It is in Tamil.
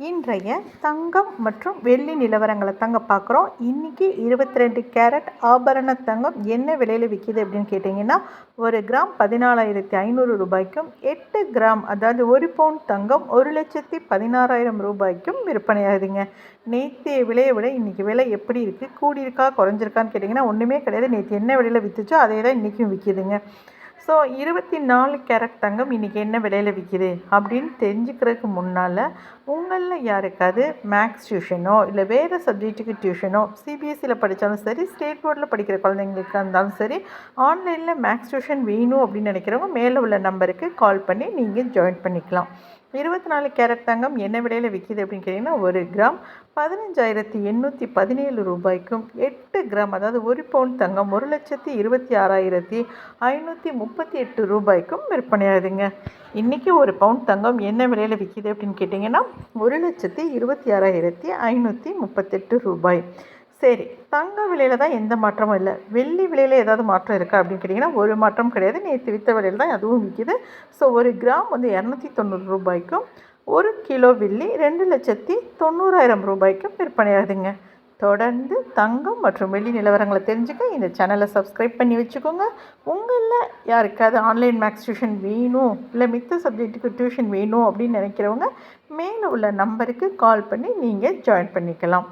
இன்றைய தங்கம் மற்றும் வெள்ளி நிலவரங்களை தாங்க பார்க்குறோம். இன்றைக்கி 22 கேரட் ஆபரண தங்கம் என்ன விலையில் விற்கிது அப்படின்னு கேட்டிங்கன்னா, ஒரு கிராம் 14,500 ரூபாய்க்கும், 8 கிராம் அதாவது 1 பவுன் தங்கம் 1,16,000 ரூபாய்க்கும் விற்பனையாகுதுங்க. நேற்றைய விலையை விட இன்றைக்கி விலை எப்படி இருக்குது, கூடியிருக்கா குறைஞ்சிருக்கான்னு கேட்டிங்கன்னா ஒன்றுமே கிடையாது. நேற்று என்ன விலையில் விற்றுச்சோ அதே தான் இன்றைக்கும் விற்கிதுங்க. ஸோ 24 கேரட் தங்கம் இன்றைக்கி என்ன விலையில் விற்கிது அப்படின்னு தெரிஞ்சுக்கிறதுக்கு முன்னால், உங்களில் யாருக்காவது மேக்ஸ் டியூஷனோ இல்லை வேறு சப்ஜெக்ட்டுக்கு டியூஷனோ சிபிஎஸ்சியில் படித்தாலும் சரி, ஸ்டேட் போர்டில் படிக்கிற குழந்தைங்களுக்கு இருந்தாலும் சரி, ஆன்லைனில் மேக்ஸ் டியூஷன் வேணும் அப்படின்னு நினைக்கிறவங்க மேலே உள்ள நம்பருக்கு கால் பண்ணி நீங்கள் ஜாயின் பண்ணிக்கலாம். 24 கேரட் தங்கம் என்ன விலையில் விற்கிது அப்படின்னு கேட்டிங்கன்னா, ஒரு கிராம் 15,817 ரூபாய்க்கும், 8 கிராம் அதாவது 1 பவுன் தங்கம் 1,26,538 ரூபாய்க்கும் விற்பனையாகுதுங்க. இன்றைக்கி ஒரு பவுன் தங்கம் என்ன விலையில் விற்கிது அப்படின்னு கேட்டிங்கன்னா, 1,26,538 ரூபாய். சரி, தங்க விலையில் தான் எந்த மாற்றமும் இல்லை. வெள்ளி விலையில் ஏதாவது மாற்றம் இருக்கா அப்படின்னு கேட்டிங்கன்னா ஒரு மாற்றம் கிடையாது. நேற்று விற்ற விலையில் தான் அதுவும் விற்கிது. ஸோ ஒரு கிராம் 290 ரூபாய்க்கும், 1 கிலோ வெள்ளி 2,90,000 ரூபாய்க்கும் விற்பனையாகுதுங்க. தொடர்ந்து தங்கம் மற்றும் வெள்ளி நிலவரங்களை தெரிஞ்சுக்க இந்த சேனலை சப்ஸ்கிரைப் பண்ணி வச்சுக்கோங்க. உங்களில் யாருக்காவது ஆன்லைன் மேக்ஸ் டியூஷன் வேணும் இல்லை மித்த சப்ஜெக்ட்டுக்கு டியூஷன் வேணும் அப்படின்னு நினைக்கிறவங்க மேலே உள்ள நம்பருக்கு கால் பண்ணி நீங்கள் ஜாயின் பண்ணிக்கலாம்.